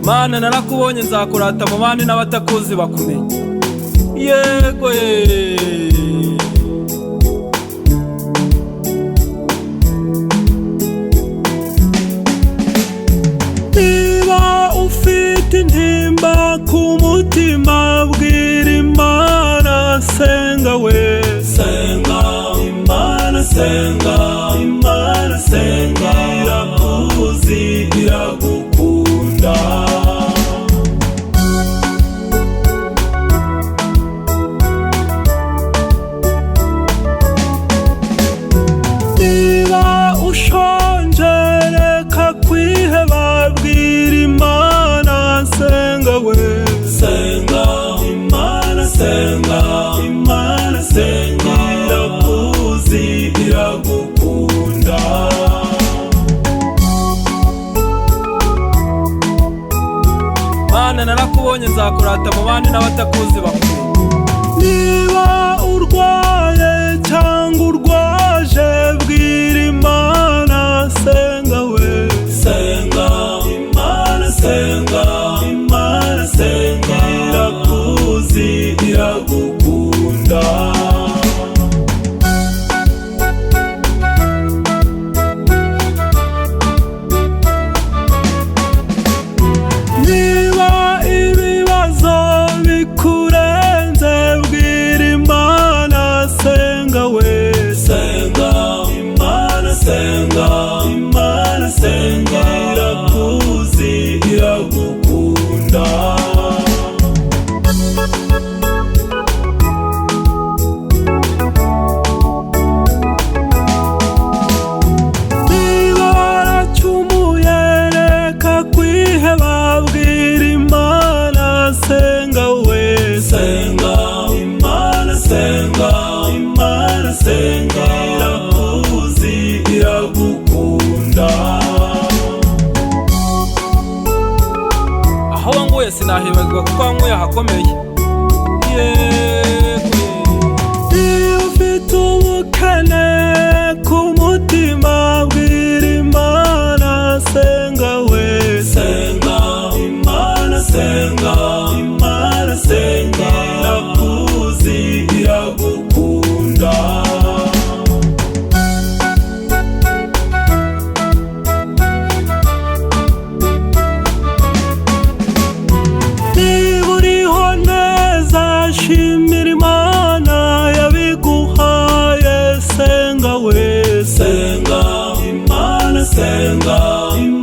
Mana narakubonye nzakurata mu bandi n'abatakuzi bakumenya. Yego niba ufite intimba ku mutima bwira Imana, senga we, senga Imana, senga Imana, senga irakuzi iragukunda. Niba ushonje reka kwiheba bwira Imana, senga we, senga Imana, senga Imana, senga irakuzi iragukunda. Mana narakubonye nzakurata mu bandi n'abatakuzi bakumenya. Niba urwaye cyangwa urwaje bwira Imana, senga we, senga Imana, senga Imana, senga irakuzi iragukunda. Niba ibibazo bikurenze bwira Imana, senga we, senga Imana, senga Imana, senga irakuzi iragukunda. Niba waracumuye reka kwiheba bwira Imana, senga we, senga Imana, senga Imana, senga irakuzi iragukunda. Aho wanguye sinahibagirwa kuko wanguye ahakomeye. Yego iyo ufite ubukene ku mutima bwira Imana, senga we, senga Imana, senga Imana, senga irakuzi iragukunda. Niba uriho neza shimira Imana yabiguhaye, senga we, senga Imana, senga Imana.